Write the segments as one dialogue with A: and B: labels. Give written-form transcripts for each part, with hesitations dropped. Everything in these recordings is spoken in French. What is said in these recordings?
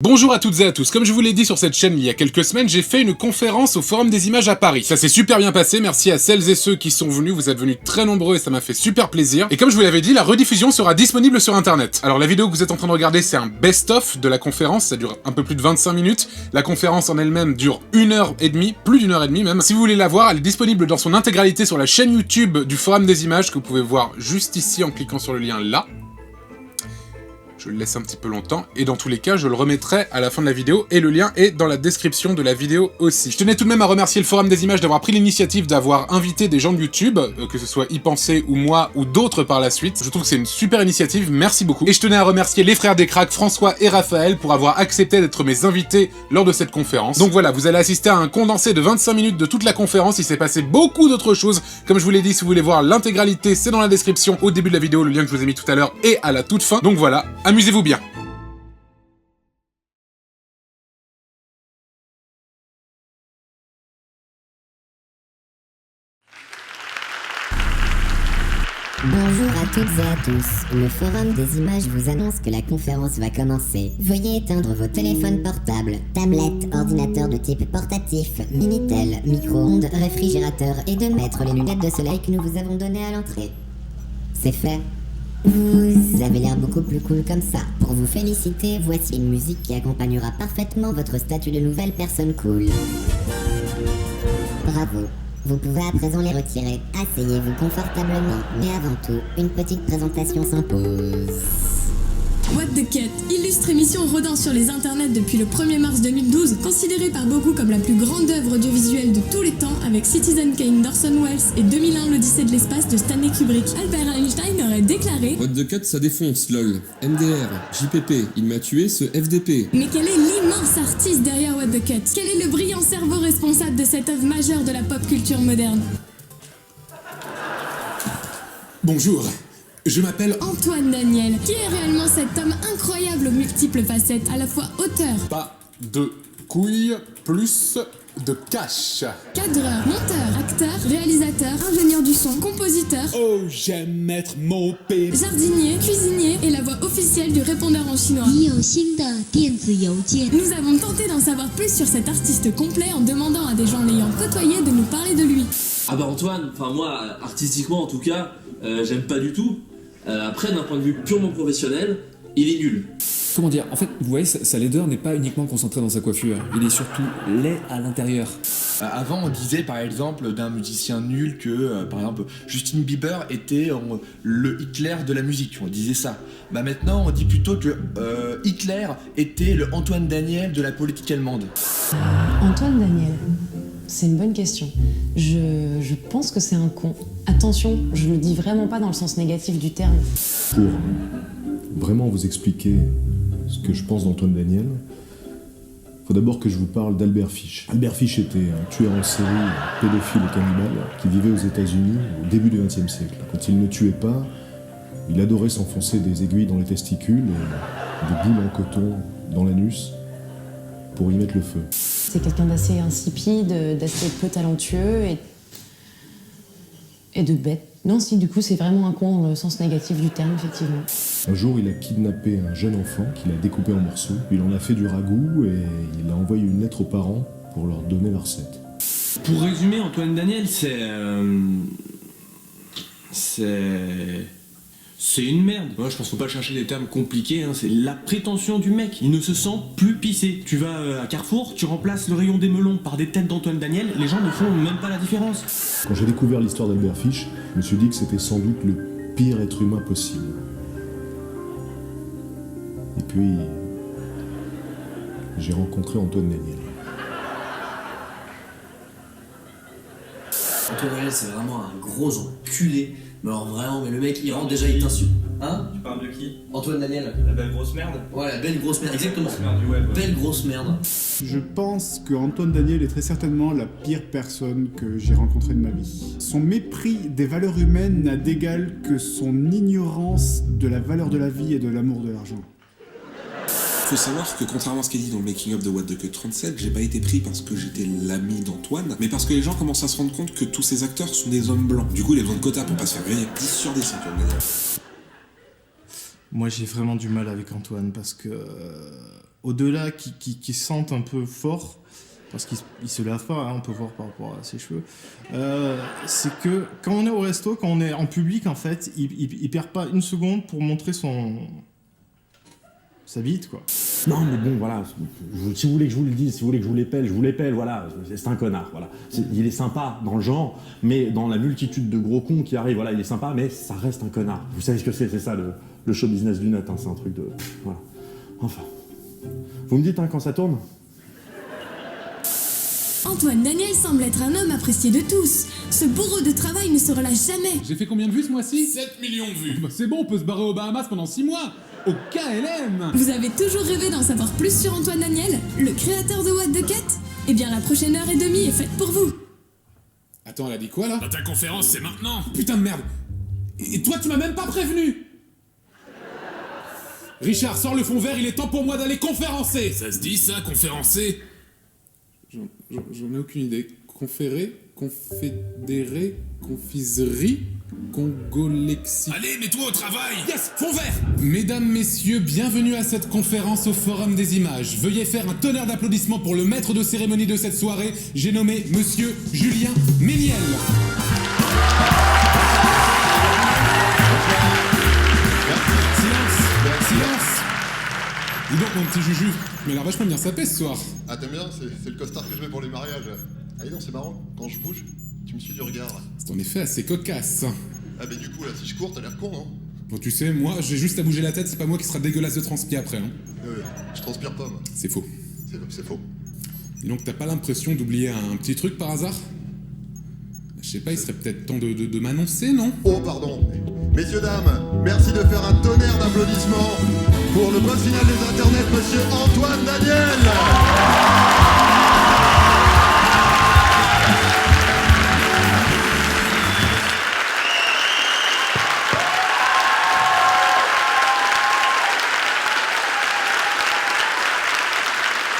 A: Bonjour à toutes et à tous, comme je vous l'ai dit sur cette chaîne il y a quelques semaines, j'ai fait une conférence au Forum des Images à Paris. Ça s'est super bien passé, merci à celles et ceux qui sont venus, vous êtes venus très nombreux et ça m'a fait super plaisir. Et comme je vous l'avais dit, la rediffusion sera disponible sur internet. Alors la vidéo que vous êtes en train de regarder, c'est un best-of de la conférence, ça dure un peu plus de 25 minutes. La conférence en elle-même dure 1h30, plus d'1h30 même. Si vous voulez la voir, elle est disponible dans son intégralité sur la chaîne YouTube du Forum des Images, que vous pouvez voir juste ici en cliquant sur le lien là. Je le laisse un petit peu longtemps, et dans tous les cas, je le remettrai à la fin de la vidéo, et le lien est dans la description de la vidéo aussi. Je tenais tout de même à remercier le Forum des Images d'avoir pris l'initiative d'avoir invité des gens de YouTube, que ce soit YPensé ou moi, ou d'autres par la suite. Je trouve que c'est une super initiative, merci beaucoup. Et je tenais à remercier les frères des cracks, François et Raphaël, pour avoir accepté d'être mes invités lors de cette conférence. Donc voilà, vous allez assister à un condensé de 25 minutes de toute la conférence, il s'est passé beaucoup d'autres choses. Comme je vous l'ai dit, si vous voulez voir l'intégralité, c'est dans la description, au début de la vidéo, le lien que je vous ai mis tout à l'heure, et à la toute fin. Donc voilà, amusez-vous bien.
B: Bonjour à toutes et à tous, le Forum des Images vous annonce que la conférence va commencer. Veuillez éteindre vos téléphones portables, tablettes, ordinateurs de type portatif, Minitel, micro-ondes, réfrigérateur et de mettre les lunettes de soleil que nous vous avons données à l'entrée. C'est fait. Vous avez l'air beaucoup plus cool comme ça. Pour vous féliciter, voici une musique qui accompagnera parfaitement votre statut de nouvelle personne cool. Bravo. Vous pouvez à présent les retirer. Asseyez-vous confortablement, mais avant tout, une petite présentation s'impose.
C: What the Cut, illustre émission rodant sur les internets depuis le 1er mars 2012, considérée par beaucoup comme la plus grande œuvre audiovisuelle de tous les temps, avec Citizen Kane d'Orson Welles et 2001 l'Odyssée de l'espace de Stanley Kubrick. Albert Einstein aurait déclaré
D: What the Cut, ça défonce, lol. MDR, JPP, il m'a tué ce FDP.
C: Mais quel est l'immense artiste derrière What the Cut? Quel est le brillant cerveau responsable de cette œuvre majeure de la pop culture moderne?
A: Bonjour, je m'appelle
C: Antoine Daniel. Qui est réellement cet homme incroyable aux multiples facettes, à la fois auteur,
A: pas de couilles, plus de cash.
C: cadreur, monteur, acteur, réalisateur, ingénieur du son, compositeur,
E: Oh, j'aime mettre mon P.
C: jardinier, cuisinier et la voix officielle du répondeur en chinois.
F: 你有新的电子邮件。
C: Nous avons tenté d'en savoir plus sur cet artiste complet en demandant à des gens l'ayant côtoyé de nous parler de lui.
G: Ah bah Antoine, enfin moi, artistiquement en tout cas, j'aime pas du tout. Après, d'un point de vue purement professionnel, il est nul.
H: Comment dire, en fait, vous voyez, sa laideur n'est pas uniquement concentrée dans sa coiffure, il est surtout laid à l'intérieur.
E: Avant, on disait par exemple d'un musicien nul que, par exemple, Justin Bieber était le Hitler de la musique. On disait ça. Bah maintenant, on dit plutôt que Hitler était le Antoine Daniel de la politique allemande.
I: Antoine Daniel, c'est une bonne question. Je pense que c'est un con. Attention, je le dis vraiment pas dans le sens négatif du terme.
J: Pour vraiment vous expliquer ce que je pense d'Antoine Daniel, il faut d'abord que je vous parle d'Albert Fish. Albert Fish était un tueur en série, un pédophile et cannibale qui vivait aux États-Unis au début du XXe siècle. Quand il ne tuait pas, il adorait s'enfoncer des aiguilles dans les testicules et des boules en coton dans l'anus pour y mettre le feu.
I: C'est quelqu'un d'assez insipide, d'assez peu talentueux et de bête. Non, si, du coup, c'est vraiment un con dans le sens négatif du terme, effectivement.
J: Un jour, il a kidnappé un jeune enfant qu'il a découpé en morceaux. Il en a fait du ragoût et il a envoyé une lettre aux parents pour leur donner la recette.
K: Pour résumer, Antoine Daniel, c'est une merde. Moi, je pense qu'il faut pas chercher des termes compliqués, hein. C'est la prétention du mec. Il ne se sent plus pissé. Tu vas à Carrefour, tu remplaces le rayon des melons par des têtes d'Antoine Daniel, les gens ne font même pas la différence.
J: Quand j'ai découvert l'histoire d'Albert Fish, je me suis dit que c'était sans doute le pire être humain possible. Et puis, j'ai rencontré Antoine Daniel.
L: Antoine Daniel, c'est vraiment un gros enculé. Mais alors vraiment, mais le mec, il rentre déjà, il t'insulte. Hein?
M: Tu parles de qui?
L: Antoine Daniel.
M: La belle grosse merde?
L: Ouais, la belle grosse merde, exactement.
M: La grosse merde du web, ouais.
L: Belle grosse merde.
N: Je pense que Antoine Daniel est très certainement la pire personne que j'ai rencontrée de ma vie. Son mépris des valeurs humaines n'a d'égal que son ignorance de la valeur de la vie et de l'amour de l'argent.
O: Faut savoir que contrairement à ce qui est dit dans le making of de What the Cut 37, j'ai pas été pris parce que j'étais l'ami d'Antoine, mais parce que les gens commencent à se rendre compte que tous ces acteurs sont des hommes blancs. Du coup, il a besoin de quotas pour pas se faire griller. 10 sur 10, Antoine Daniel.
M: Moi, j'ai vraiment du mal avec Antoine parce que, au-delà qu'il sente un peu fort, parce qu'il se lave pas, hein, on peut voir par rapport à ses cheveux, c'est que quand on est au resto, quand on est en public, en fait, il perd pas une seconde pour montrer sa bite, quoi.
P: Non, mais bon, voilà, si vous voulez que je vous le dise, si vous voulez que je vous l'épelle, voilà, c'est un connard, voilà. Il est sympa dans le genre, mais dans la multitude de gros cons qui arrivent, voilà, il est sympa, mais ça reste un connard. Vous savez ce que c'est ça, le show business du net, hein, c'est un truc de... voilà. Enfin, vous me dites, hein, quand ça tourne ?
C: Antoine Daniel semble être un homme apprécié de tous. Ce bourreau de travail ne se relâche jamais.
A: J'ai fait combien de vues ce mois-ci ?
Q: 7 millions de vues.
A: Bah c'est bon, on peut se barrer aux Bahamas pendant 6 mois. Au KLM.
C: Vous avez toujours rêvé d'en savoir plus sur Antoine Daniel, le créateur de What the Cat ? Eh bien, la prochaine heure et demie est faite pour vous.
A: Attends, elle a dit quoi là ?
Q: Bah, ta conférence, c'est maintenant.
A: Putain de merde. Et toi, tu m'as même pas prévenu. Richard, sors le fond vert, il est temps pour moi d'aller conférencer.
Q: Ça se dit ça, conférencer ?
A: J'en ai aucune idée. Conférer, confédérer, confiserie, congolexie...
Q: Allez, mets-toi au travail.
A: Yes, fond vert. Mesdames, messieurs, bienvenue à cette conférence au Forum des Images. Veuillez faire un tonnerre d'applaudissements pour le maître de cérémonie de cette soirée. J'ai nommé Monsieur Julien Méniel. Silence. Dis donc, mon petit Juju, mais il a vachement bien sapé ce soir.
R: Ah, t'aimes bien, c'est le costard que je mets pour les mariages. Ah, dis donc, c'est marrant, quand je bouge, tu me suis du regard.
A: C'est en effet assez cocasse.
R: Ah, mais du coup, là, si je cours, t'as l'air con, non ?
A: Bon, tu sais, moi, j'ai juste à bouger la tête, c'est pas moi qui sera dégueulasse de transpi après, hein.
R: Je transpire pas, moi.
A: C'est faux.
R: C'est faux.
A: Et donc, t'as pas l'impression d'oublier un petit truc par hasard ? Je sais pas, il serait peut-être temps de m'annoncer, non ?
R: Oh, pardon. Messieurs, dames, merci de faire un tonnerre d'applaudissements pour le boss final des internets, Monsieur Antoine Daniel.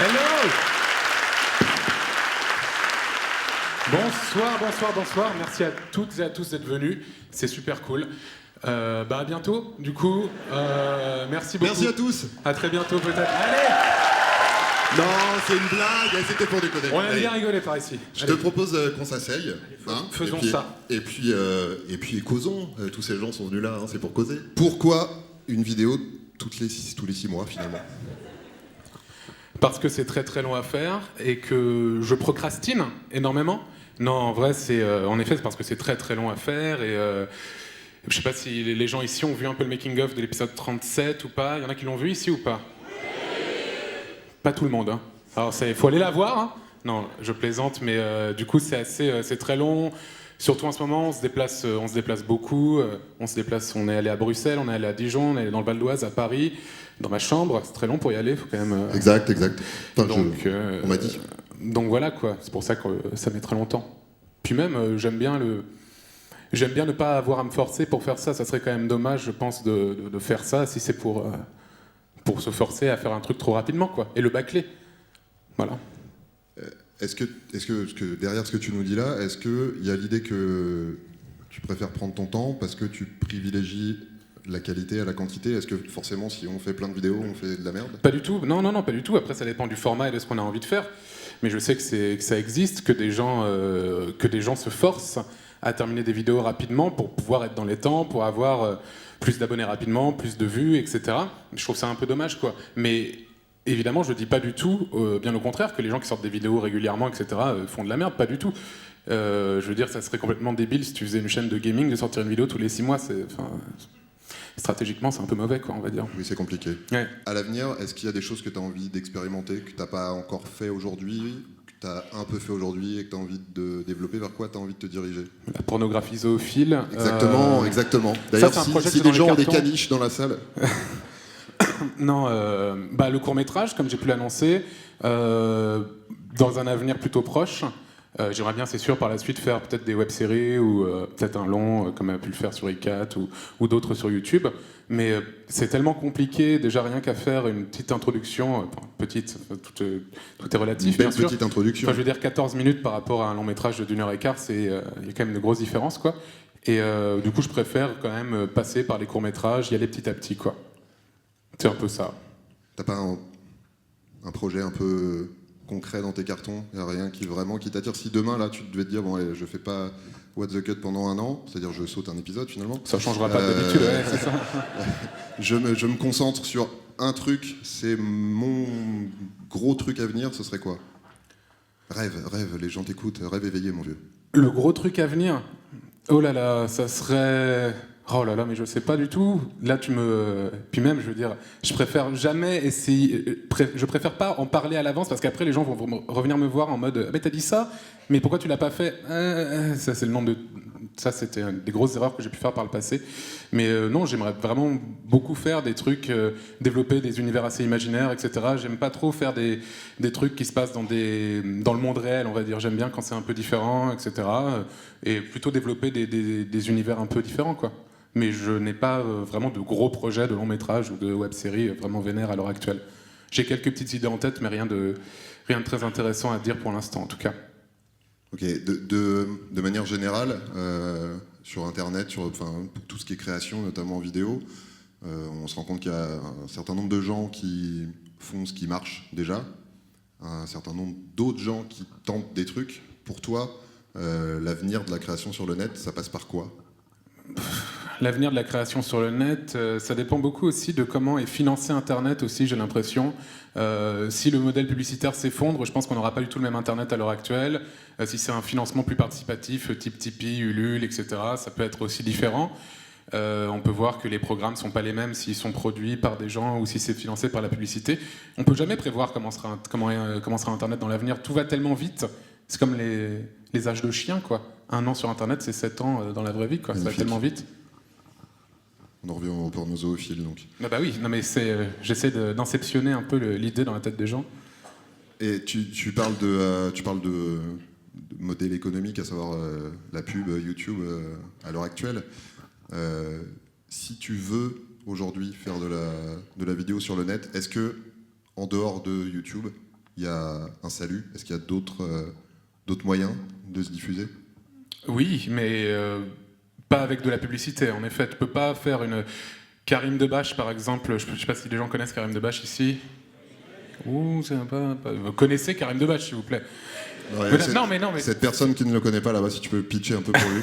A: Hello. Bonsoir. Merci à toutes et à tous d'être venus. C'est super cool. À bientôt, du coup. Merci beaucoup.
R: Merci à tous.
A: À très bientôt, peut-être. Allez.
R: Non, c'est une blague, c'était pour déconner.
A: On a bien rigolé par ici.
R: Je te propose qu'on s'asseye.
A: Faisons ça.
R: Et puis causons. Tous ces gens sont venus là, hein, c'est pour causer. Pourquoi une vidéo tous les 6 mois, finalement ?
A: Parce que c'est très très long à faire et que je procrastine énormément. Non, en vrai, c'est parce que c'est très très long à faire et je sais pas si les gens ici ont vu un peu le making-of de l'épisode 37 ou pas. Il y en a qui l'ont vu ici ou pas ? Pas tout le monde, hein. Alors il faut aller la voir, hein. Non, je plaisante, mais du coup c'est très long. Surtout en ce moment, on se déplace beaucoup. On est allé à Bruxelles, on est allé à Dijon, on est allé dans le Val d'Oise, à Paris, dans ma chambre. C'est très long pour y aller, faut quand même.
R: Exact. Enfin,
A: on
R: m'a dit.
A: Donc voilà quoi. C'est pour ça que ça met très longtemps. Puis même, j'aime bien ne pas avoir à me forcer pour faire ça. Ça serait quand même dommage, je pense, de faire ça si c'est pour se forcer à faire un truc trop rapidement, quoi. Et le bâcler. Voilà.
R: Est-ce que derrière ce que tu nous dis là, est-ce qu'il y a l'idée que tu préfères prendre ton temps parce que tu privilégies la qualité à la quantité ? Est-ce que forcément, si on fait plein de vidéos, on fait de la merde ?
A: Pas du tout. Non, pas du tout. Après, ça dépend du format et de ce qu'on a envie de faire. Mais je sais que ça existe, que des gens se forcent à terminer des vidéos rapidement pour pouvoir être dans les temps, pour avoir plus d'abonnés rapidement, plus de vues, etc. Je trouve ça un peu dommage, quoi. Mais évidemment, je dis pas du tout, bien au contraire, que les gens qui sortent des vidéos régulièrement, etc., font de la merde, pas du tout. Je veux dire, ça serait complètement débile si tu faisais une chaîne de gaming de sortir une vidéo tous les 6 mois. Stratégiquement, c'est un peu mauvais, quoi, on va dire.
R: Oui, c'est compliqué.
A: Ouais.
R: À l'avenir, est-ce qu'il y a des choses que tu as envie d'expérimenter, que tu n'as pas encore fait aujourd'hui, que tu as un peu fait aujourd'hui et que tu as envie de développer? Vers quoi tu as envie de te diriger?
A: La pornographie zoophile.
R: Exactement. D'ailleurs, si des gens ont des caniches dans la salle...
A: Non, le court-métrage, comme j'ai pu l'annoncer, dans un avenir plutôt proche. J'aimerais bien, c'est sûr, par la suite faire peut-être des web-séries ou peut-être un long, comme on a pu le faire sur iCat ou d'autres sur YouTube. Mais c'est tellement compliqué, déjà rien qu'à faire une petite introduction, tout est relatif, bien sûr.
R: Petite introduction.
A: Enfin, je veux dire 14 minutes par rapport à un long métrage de 1h15, il y a quand même de grosses différences, quoi. Et du coup, je préfère quand même passer par les courts-métrages, y aller petit à petit, quoi. C'est un peu ça.
R: T'as pas un projet un peu concret dans tes cartons? Y a rien qui t'attire? Si demain, là, tu devais te dire, bon, allez, je fais pas What the Cut pendant 1 an, c'est-à-dire je saute un épisode finalement.
A: Ça changera pas d'habitude, ouais, c'est ça.
R: je me concentre sur un truc, c'est mon gros truc à venir, ce serait quoi? Rêve, les gens t'écoutent, rêve éveillé, mon vieux.
A: Le gros truc à venir? Oh là là, ça serait... Oh là là, mais je sais pas du tout. Là, Puis même, je veux dire, je préfère jamais essayer... Je préfère pas en parler à l'avance, parce qu'après, les gens vont revenir me voir en mode « Mais t'as dit ça, mais pourquoi tu l'as pas fait ?» Ça, c'est le nombre de... Ça, c'était des grosses erreurs que j'ai pu faire par le passé. Mais non, j'aimerais vraiment beaucoup faire des trucs, développer des univers assez imaginaires, etc. J'aime pas trop faire des trucs qui se passent dans le monde réel, on va dire. J'aime bien quand c'est un peu différent, etc. Et plutôt développer des univers un peu différents, quoi. Mais je n'ai pas vraiment de gros projets de long métrage ou de web-série vraiment vénères à l'heure actuelle. J'ai quelques petites idées en tête, mais rien de très intéressant à dire pour l'instant, en tout cas.
R: Ok, de manière générale, sur Internet, pour tout ce qui est création, notamment en vidéo, on se rend compte qu'il y a un certain nombre de gens qui font ce qui marche déjà, un certain nombre d'autres gens qui tentent des trucs. Pour toi, l'avenir de la création sur le net, ça passe par quoi?
A: L'avenir de la création sur le net, ça dépend beaucoup aussi de comment est financé Internet aussi, j'ai l'impression. Si le modèle publicitaire s'effondre, je pense qu'on n'aura pas du tout le même Internet à l'heure actuelle. Si c'est un financement plus participatif, type Tipeee, Ulule, etc., ça peut être aussi différent. On peut voir que les programmes ne sont pas les mêmes s'ils sont produits par des gens ou si c'est financé par la publicité. On ne peut jamais prévoir comment sera Internet dans l'avenir. Tout va tellement vite. C'est comme les âges de chiens, quoi. 1 an sur Internet, c'est 7 ans dans la vraie vie, quoi. Ça va tellement vite.
R: On en revient au pornosoophile, donc.
A: Bah oui, non mais j'essaie d'inceptionner un peu l'idée dans la tête des gens.
R: Et tu parles de modèle économique, à savoir la pub, YouTube à l'heure actuelle. Si tu veux aujourd'hui faire de la vidéo sur le net, est-ce que en dehors de YouTube, il y a un salut? Est-ce qu'il y a d'autres moyens de se diffuser?
A: Oui, mais pas avec de la publicité. En effet, tu peux pas faire une Karim Debache, par exemple. Je sais pas si les gens connaissent Karim Debache ici. Ouh, c'est pas... Vous connaissez Karim Debache, s'il vous plaît?
R: Ouais, non, mais... Cette personne qui ne le connaît pas là-bas, si tu peux pitcher un peu pour lui.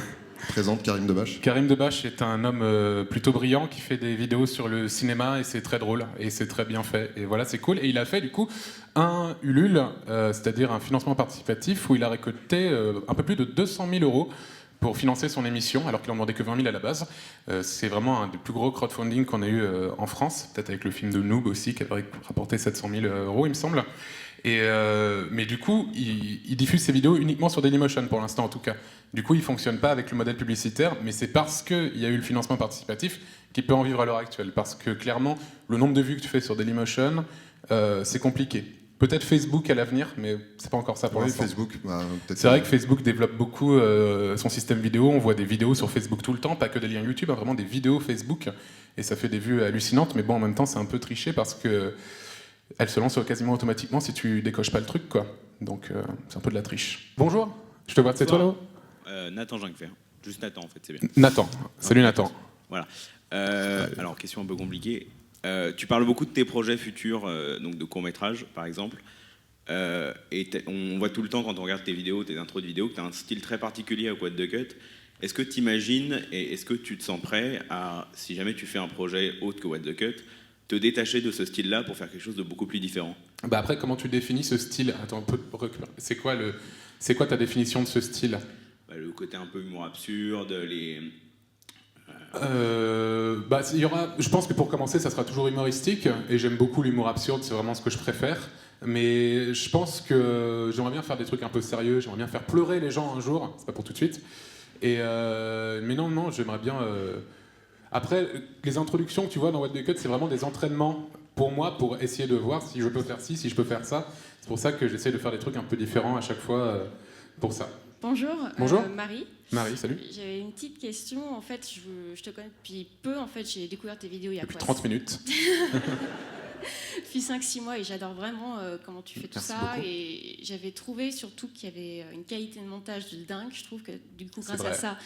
R: Présente Karim Debache. Karim
A: Debache est un homme plutôt brillant qui fait des vidéos sur le cinéma et c'est très drôle et c'est très bien fait. Et voilà, c'est cool. Et il a fait du coup un Ulule, c'est-à-dire un financement participatif où il a récolté un peu plus de 200 000 € pour financer son émission, alors qu'il en demandait que 20 000 à la base. C'est vraiment un des plus gros crowdfunding qu'on a eu en France, peut-être avec le film de Noob aussi, qui avait rapporté 700 000 €, il me semble. Mais du coup, il diffuse ses vidéos uniquement sur Dailymotion, pour l'instant en tout cas. Du coup, il ne fonctionne pas avec le modèle publicitaire, mais c'est parce qu'il y a eu le financement participatif qu'il peut en vivre à l'heure actuelle. Parce que clairement, le nombre de vues que tu fais sur Dailymotion, c'est compliqué. Peut-être Facebook à l'avenir, mais c'est pas encore ça pour l'instant.
R: Facebook,
A: c'est vrai que Facebook développe beaucoup son système vidéo. On voit des vidéos sur Facebook tout le temps, pas que des liens YouTube, hein, vraiment des vidéos Facebook. Et ça fait des vues hallucinantes, mais bon, en même temps, c'est un peu triché parce que elle se lance quasiment automatiquement si tu décoches pas le truc, quoi. Donc c'est un peu de la triche. Bonjour, je te vois, c'est toi là-haut?
S: Nathan Jungfer. Juste Nathan en fait, c'est bien.
A: Nathan, salut Nathan.
S: Voilà. Alors, question un peu compliquée. Tu parles beaucoup de tes projets futurs, donc de court-métrage par exemple. Et on voit tout le temps quand on regarde tes vidéos, tes intros de vidéos, que tu as un style très particulier à What the Cut. Est-ce que tu imagines et est-ce que tu te sens prêt à, si jamais tu fais un projet autre que What the Cut, te détacher de ce style-là pour faire quelque chose de beaucoup plus différent?
A: Bah après, comment tu définis ce style? Attends, on peut récupérer. C'est quoi ta définition de ce style?
S: Le côté un peu humour absurde, les...
A: il y aura, je pense que pour commencer, ça sera toujours humoristique, et j'aime beaucoup l'humour absurde, c'est vraiment ce que je préfère. Mais je pense que j'aimerais bien faire des trucs un peu sérieux, j'aimerais bien faire pleurer les gens un jour, c'est pas pour tout de suite. Mais non, j'aimerais bien... Après, les introductions que tu vois dans What the Cut, c'est vraiment des entraînements pour moi, pour essayer de voir si je peux faire ci, si je peux faire ça. C'est pour ça que j'essaie de faire des trucs un peu différents à chaque fois pour ça.
T: Bonjour,
A: Bonjour.
T: Marie.
A: Marie, salut.
T: J'avais une petite question. En fait, je te connais depuis peu. En fait, j'ai découvert tes vidéos il y a
A: depuis 30 minutes.
T: depuis 5-6 mois et j'adore vraiment comment tu fais tout
A: Merci
T: ça.
A: beaucoup.
T: Et j'avais trouvé surtout qu'il y avait une qualité de montage de dingue. Je trouve que du coup,
A: C'est
T: grâce à
A: vrai.
T: ça,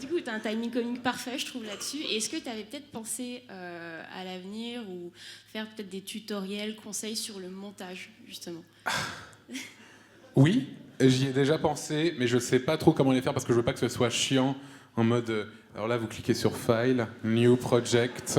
T: du coup, tu as un timing comique parfait, je trouve, là-dessus. Et est-ce que tu avais peut-être pensé à l'avenir ou faire peut-être des tutoriels, conseils sur le montage, justement?
A: Oui, j'y ai déjà pensé, mais je sais pas trop comment les faire parce que je veux pas que ce soit chiant en mode. Alors là, vous cliquez sur File, New Project.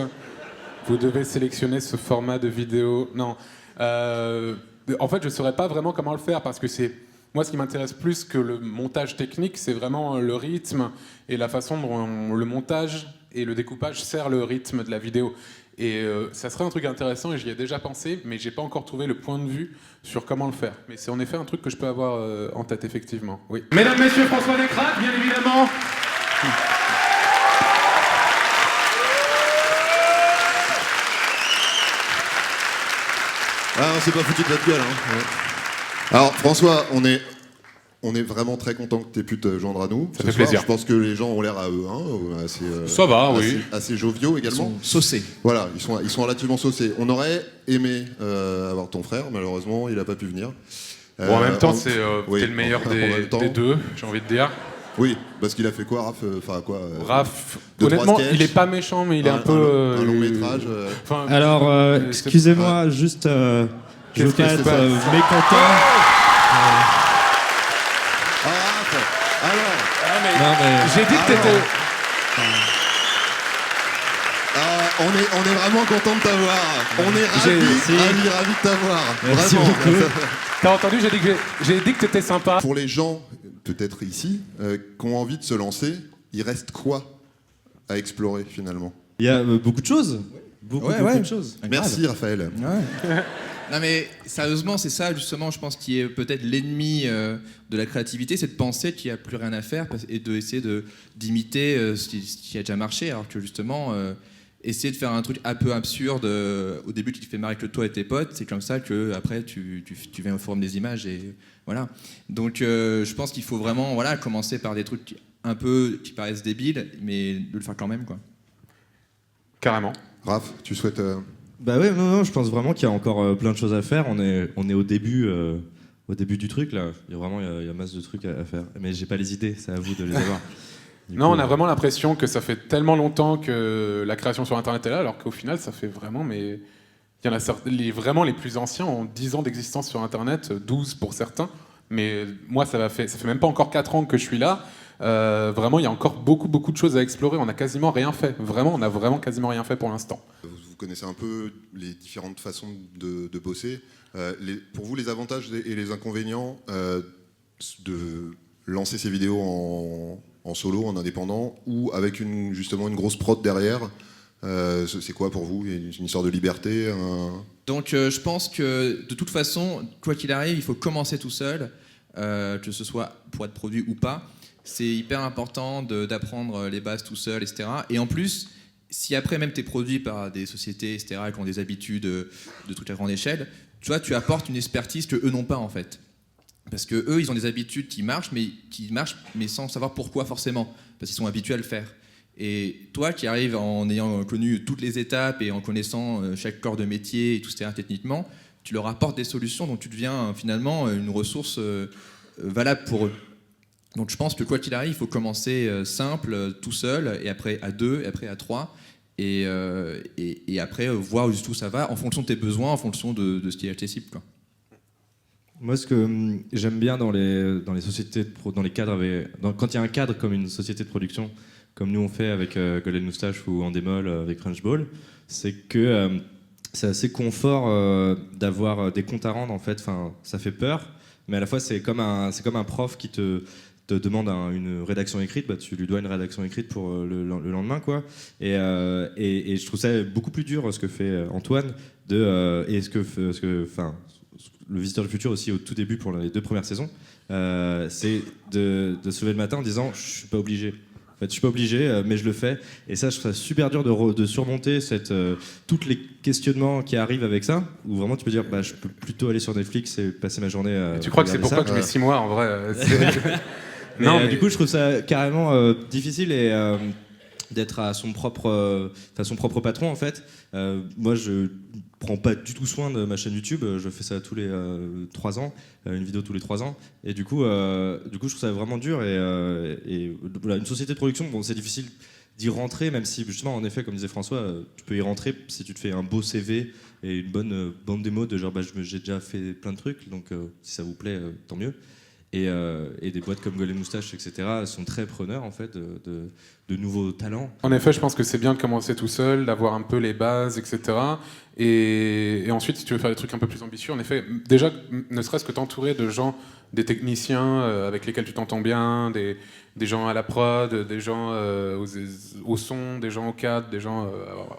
A: Vous devez sélectionner ce format de vidéo. Non. En fait, je saurais pas vraiment comment le faire parce que c'est. Moi, ce qui m'intéresse plus que le montage technique, c'est vraiment le rythme et la façon dont le montage et le découpage sert le rythme de la vidéo. Et ça serait un truc intéressant et j'y ai déjà pensé, mais j'ai pas encore trouvé le point de vue sur comment le faire. Mais c'est en effet un truc que je peux avoir en tête, effectivement. Oui. Mesdames, Messieurs, François Descraques, bien évidemment.
R: Ah, on s'est pas foutu de notre gueule. Hein. Ouais. Alors, François, on est vraiment très content que tu aies pu te joindre à nous.
A: Ça fait plaisir.
R: Je pense que les gens ont l'air assez,
A: Ça va, oui.
R: assez joviaux également.
E: Ils sont saucés.
R: Voilà, ils sont relativement saucés. On aurait aimé avoir ton frère, malheureusement, il n'a pas pu venir.
A: Bon, en même temps,
R: oui,
A: t'es le meilleur
R: en même temps.
A: des deux, j'ai envie de dire.
R: Oui, parce qu'il a fait quoi, Raph? Enfin, quoi
A: Raph,
R: deux,
A: honnêtement,
R: trois sketchs,
A: il est pas méchant, mais il est un peu.
R: un long métrage.
A: Enfin,
U: Alors, excusez-moi, juste. Je veux pas être mécontent.
A: J'ai dit que t'étais.
R: On est vraiment content de t'avoir. On est ravis de t'avoir.
A: Merci
R: Vraiment.
A: beaucoup. T'as entendu, j'ai dit que t'étais sympa.
R: Pour les gens, peut-être ici, qui ont envie de se lancer, il reste quoi à explorer finalement?
U: Il y a beaucoup de choses. Beaucoup de choses.
R: Merci Raphaël.
E: Ouais. Non mais sérieusement, c'est ça justement, je pense, qui est peut-être l'ennemi de la créativité, c'est de penser qu'il n'y a plus rien à faire et d'essayer d'imiter ce qui a déjà marché, alors que justement, essayer de faire un truc un peu absurde, au début tu te fais marrer que toi et tes potes, c'est comme ça que après tu viens au forum des images et voilà. Donc je pense qu'il faut vraiment commencer par des trucs un peu qui paraissent débiles, mais de le faire quand même, quoi.
A: Carrément.
R: Raph, tu souhaites...
U: Bah ouais, non, je pense vraiment qu'il y a encore plein de choses à faire. On est au début du truc là. Il y a masse de trucs à faire. Mais j'ai pas les idées, c'est à vous de les avoir.
A: Non, on a vraiment l'impression que ça fait tellement longtemps que la création sur Internet est là, alors qu'au final, ça fait vraiment... Mais il y en a vraiment les plus anciens ont 10 ans d'existence sur Internet, 12 pour certains. Mais moi, ça fait même pas encore 4 ans que je suis là. Vraiment, il y a encore beaucoup de choses à explorer. On a quasiment rien fait. Vraiment, on a vraiment quasiment rien fait pour l'instant.
R: Vous connaissez un peu les différentes façons de bosser. Pour vous, les avantages et les inconvénients de lancer ces vidéos en solo, en indépendant, ou avec justement une grosse prod derrière, c'est quoi pour vous? Une histoire de liberté?
E: Donc je pense que de toute façon, quoi qu'il arrive, il faut commencer tout seul, que ce soit pour être produit ou pas. C'est hyper important d'apprendre les bases tout seul, etc. Et en plus, si après même tu es produit par des sociétés, etc., qui ont des habitudes de trucs à grande échelle, tu vois, tu apportes une expertise que eux n'ont pas en fait. Parce que eux, ils ont des habitudes qui marchent, mais sans savoir pourquoi forcément, parce qu'ils sont habitués à le faire. Et toi qui arrives en ayant connu toutes les étapes et en connaissant chaque corps de métier et tout, etc., techniquement, tu leur apportes des solutions, donc tu deviens finalement une ressource valable pour eux. Donc je pense que quoi qu'il arrive, il faut commencer simple, tout seul, et après à 2, et après à 3, et après voir jusqu'où ça va, en fonction de tes besoins, en fonction de ce qui est accessible, quoi.
U: Moi, ce que j'aime bien dans les sociétés, dans les cadres, quand il y a un cadre comme une société de production, comme nous on fait avec Golden Moustache ou Endemol avec French Ball, c'est que c'est assez confort d'avoir des comptes à rendre, en fait. Enfin, ça fait peur, mais à la fois c'est comme un prof qui te demande une rédaction écrite, bah, tu lui dois une rédaction écrite pour le lendemain, quoi. Et je trouve ça beaucoup plus dur ce que fait Antoine et le Visiteur du Futur aussi au tout début pour les 2 premières saisons, c'est de se lever le matin en disant je suis pas obligé. En fait, je suis pas obligé, mais je le fais. Et ça, je trouve ça super dur de surmonter tous les questionnements qui arrivent avec ça, où vraiment tu peux dire bah, je peux plutôt aller sur Netflix et passer ma journée à...
A: Tu crois que c'est pourquoi que je mets 6 mois en vrai
U: mais du coup, je trouve ça carrément difficile d'être à son propre patron en fait. Moi je prends pas du tout soin de ma chaîne YouTube, je fais ça tous les 3 ans, une vidéo tous les 3 ans, et du coup je trouve ça vraiment dur, et voilà, une société de production, bon c'est difficile d'y rentrer, même si justement en effet comme disait François, tu peux y rentrer si tu te fais un beau CV et une bonne bande démo de genre j'ai déjà fait plein de trucs, donc si ça vous plaît tant mieux. Et des boîtes comme Golden Moustache, etc. sont très preneurs en fait de nouveaux talents.
A: En effet, je pense que c'est bien de commencer tout seul, d'avoir un peu les bases, etc. Et ensuite, si tu veux faire des trucs un peu plus ambitieux, en effet, déjà, ne serait-ce que t'entourer de gens, des techniciens avec lesquels tu t'entends bien, des gens à la prod, des gens au son, des gens au cadre, des gens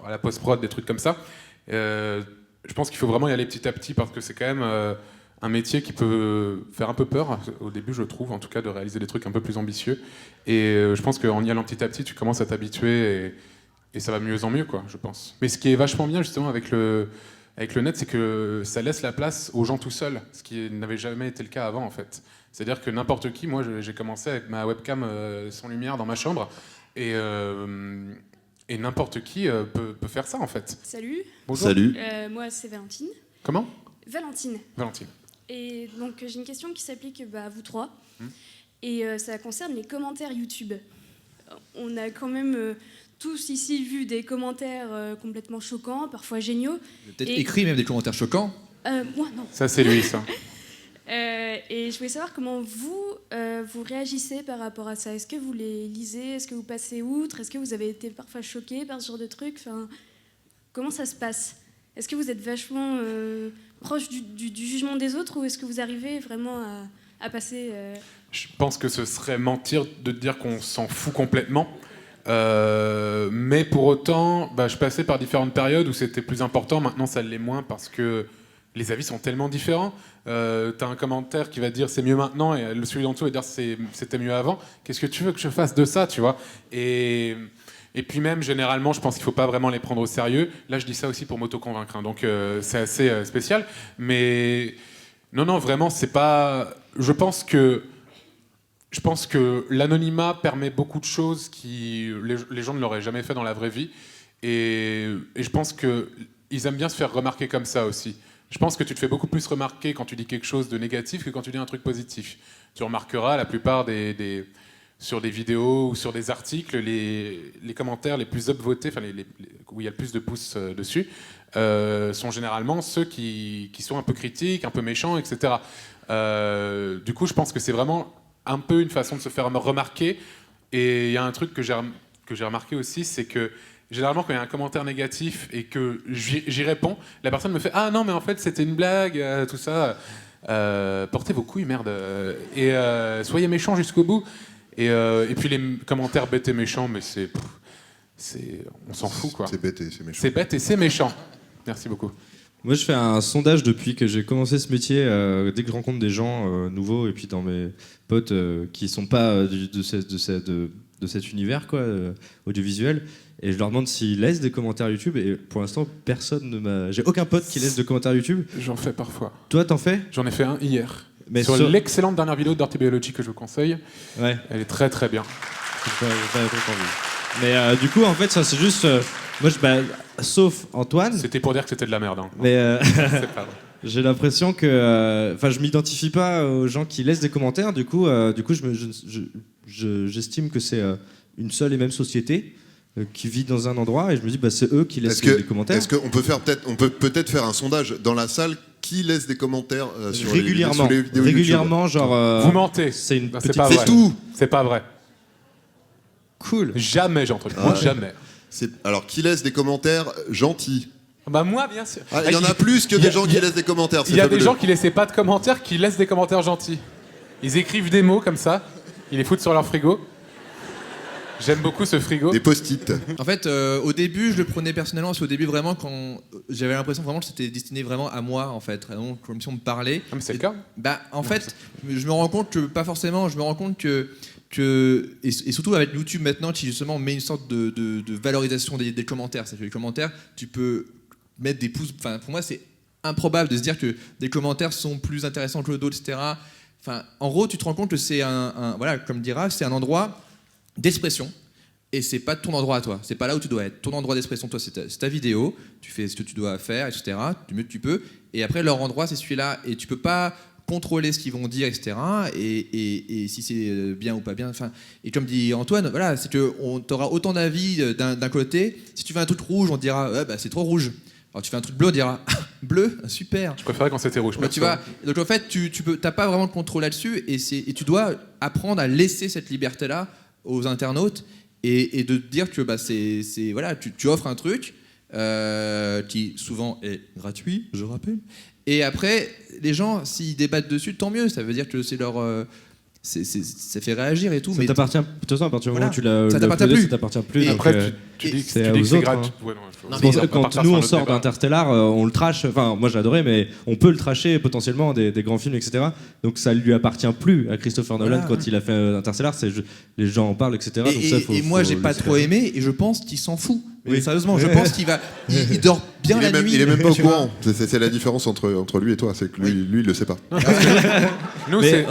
A: à la post-prod, des trucs comme ça. Je pense qu'il faut vraiment y aller petit à petit parce que c'est quand même un métier qui peut faire un peu peur au début, je trouve, en tout cas de réaliser des trucs un peu plus ambitieux. Et je pense qu'en y allant petit à petit, tu commences à t'habituer et ça va de mieux en mieux, quoi, je pense. Mais ce qui est vachement bien justement avec le net, c'est que ça laisse la place aux gens tout seuls, ce qui n'avait jamais été le cas avant en fait. C'est-à-dire que n'importe qui, moi j'ai commencé avec ma webcam sans lumière dans ma chambre et n'importe qui peut faire ça en fait.
B: Salut.
A: Bonjour.
B: Salut. Moi c'est Valentine.
A: Comment ?
B: Valentine.
A: Valentine.
B: Et donc j'ai une question qui s'applique à vous trois. Et ça concerne les commentaires YouTube. On a quand même tous ici vu des commentaires complètement choquants, parfois géniaux.
E: Peut-être écrit même des commentaires choquants.
B: Moi non.
A: Ça c'est lui ça.
B: Et je voulais savoir comment vous réagissez par rapport à ça. Est-ce que vous les lisez ? Est-ce que vous passez outre ? Est-ce que vous avez été parfois choqué par ce genre de truc ? Enfin, comment ça se passe ? Est-ce que vous êtes vachement proche du jugement des autres ou est-ce que vous arrivez vraiment à passer...
A: Je pense que ce serait mentir de dire qu'on s'en fout complètement. Mais pour autant, je passais par différentes périodes où c'était plus important. Maintenant, ça l'est moins parce que les avis sont tellement différents. T'as un commentaire qui va dire c'est mieux maintenant et le celui d'en dessous va dire c'était mieux avant. Qu'est-ce que tu veux que je fasse de ça, tu vois ? Et puis même, généralement, je pense qu'il ne faut pas vraiment les prendre au sérieux. Là, je dis ça aussi pour m'auto-convaincre, hein, donc c'est assez spécial. Mais non, vraiment, c'est pas... Je pense que l'anonymat permet beaucoup de choses qui les gens ne l'auraient jamais fait dans la vraie vie. Et je pense qu'ils aiment bien se faire remarquer comme ça aussi. Je pense que tu te fais beaucoup plus remarquer quand tu dis quelque chose de négatif que quand tu dis un truc positif. Tu remarqueras la plupart sur des vidéos ou sur des articles, les commentaires les plus upvotés, enfin où il y a le plus de pouces dessus, sont généralement ceux qui sont un peu critiques, un peu méchants, etc. Du coup, je pense que c'est vraiment un peu une façon de se faire remarquer. Et il y a un truc que j'ai remarqué aussi, c'est que généralement, quand il y a un commentaire négatif et que j'y réponds, la personne me fait « Ah non, mais en fait, c'était une blague, tout ça. Portez vos couilles, merde. Et soyez méchants jusqu'au bout. » Et puis les commentaires bêtes et méchants, mais on s'en fout, quoi.
R: C'est bête et c'est méchant.
A: C'est bête et c'est méchant. Merci beaucoup.
U: Moi, je fais un sondage depuis que j'ai commencé ce métier. Dès que je rencontre des gens nouveaux, et puis dans mes potes qui ne sont pas de cet univers quoi, audiovisuel, et je leur demande s'ils laissent des commentaires YouTube. Et pour l'instant, personne ne m'a... J'ai aucun pote qui laisse de commentaires YouTube.
A: J'en fais parfois.
U: Toi, t'en fais ?
A: J'en ai fait un hier.
U: Mais
A: sur l'excellente dernière vidéo de Dirty Biology que je vous conseille. Ouais. Elle est très très bien.
U: Mais du coup, en fait, ça c'est juste... moi, sauf Antoine...
A: C'était pour dire que c'était de la merde. Hein.
U: Mais
A: c'est pas vrai.
U: J'ai l'impression que... Enfin, je m'identifie pas aux gens qui laissent des commentaires. Du coup, j'estime que c'est une seule et même société qui vit dans un endroit. Et je me dis, c'est eux qui laissent des commentaires.
R: Est-ce qu'on peut peut-être faire un sondage dans la salle? Qui laisse des commentaires sur
U: régulièrement,
R: les vidéos
U: régulièrement,
R: YouTube.
U: genre.
A: Vous mentez.
U: C'est une petite.
A: C'est
R: tout.
A: C'est pas vrai.
U: Cool.
A: Jamais j'ai entendu. Moi, jamais.
R: Alors, qui laisse des commentaires gentils?
A: Moi, bien sûr.
R: Il y en a plus que des gens qui laissent des commentaires.
A: Il y a des gens qui laissaient pas de commentaires, qui laissent des commentaires gentils. Ils écrivent des mots comme ça, ils les foutent sur leur frigo. J'aime beaucoup ce frigo.
R: Des post-it.
E: En fait, au début, je le prenais personnellement, parce qu'au début, vraiment, quand j'avais l'impression vraiment que c'était destiné vraiment à moi, en fait, vraiment, comme si on me parlait.
A: Ah, mais c'est le cas.
E: En fait, je me rends compte que, pas forcément, je me rends compte que et surtout avec YouTube maintenant, qui justement met une sorte de valorisation des commentaires. C'est-à-dire que les commentaires, tu peux mettre des pouces. Enfin, pour moi, c'est improbable de se dire que des commentaires sont plus intéressants que d'autres, etc. Enfin, en gros, tu te rends compte que c'est voilà, comme dira, c'est un endroit d'expression
D: et c'est pas ton endroit à toi, c'est pas là où tu dois être. Ton endroit d'expression, toi, c'est ta vidéo, tu fais ce que tu dois faire, etc. Du mieux que tu peux, et après leur endroit, c'est celui-là, et tu peux pas contrôler ce qu'ils vont dire, etc. Et si c'est bien ou pas bien. Enfin, et comme dit Antoine, voilà, c'est que t'auras autant d'avis d'un côté. Si tu fais un truc rouge, on te dira c'est trop rouge. Alors tu fais un truc bleu, on dira bleu, super.
A: Je préférais quand c'était rouge.
D: Tu vois. Donc en fait, t'as pas vraiment de contrôle là-dessus, et tu dois apprendre à laisser cette liberté-là aux internautes et de dire que voilà, tu offres un truc qui souvent est gratuit, je rappelle. Et après, les gens, s'ils débattent dessus, tant mieux. Ça veut dire que c'est leur... ça fait réagir et tout.
U: Ça t'appartient, de toute façon, à partir du moment où tu l'as
D: ça t'appartient plus.
U: Ça t'appartient plus.
A: Et après, tu dis que c'est gratuit.
U: Ouais, c'est pour ça que quand nous on sort d'Interstellar, on le trash. Enfin, moi j'ai adoré, mais on peut le trasher potentiellement des grands films, etc. Donc ça lui appartient plus à Christopher Nolan quand il a fait Interstellar. Les gens en parlent, etc. Donc ça,
D: et moi j'ai pas trop aimé, et je pense qu'il s'en fout. Mais sérieusement, je pense qu'il dort bien la nuit.
R: Il est même pas au courant. C'est la différence entre lui et toi, c'est que lui il le sait pas.
A: Nous, c'est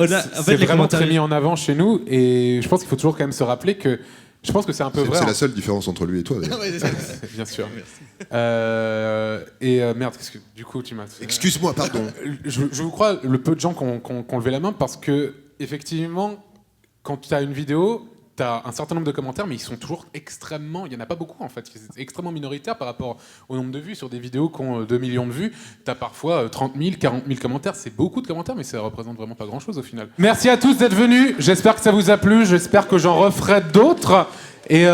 A: vraiment très mis en avant chez nous, et je pense qu'il faut toujours quand même se rappeler que je pense que c'est un peu vrai.
R: C'est la seule différence entre lui et toi.
A: Bien sûr. Merde, du coup tu m'as...
R: Excuse-moi, pardon.
A: Je vous crois, le peu de gens qui ont levé la main, parce que effectivement, quand tu as une vidéo, tu as un certain nombre de commentaires, mais ils sont toujours extrêmement... Il n'y en a pas beaucoup, en fait. C'est extrêmement minoritaire par rapport au nombre de vues. Sur des vidéos qui ont 2 millions de vues, tu as parfois 30 000, 40 000 commentaires. C'est beaucoup de commentaires, mais ça représente vraiment pas grand-chose au final. Merci à tous d'être venus. J'espère que ça vous a plu. J'espère que j'en referai d'autres. Et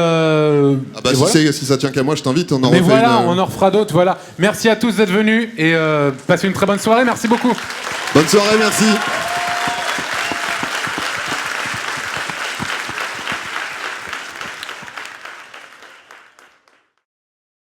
R: si ça tient qu'à moi, je t'invite. On
A: on en refera d'autres. Voilà. Merci à tous d'être venus, et passez une très bonne soirée. Merci beaucoup.
R: Bonne soirée, merci.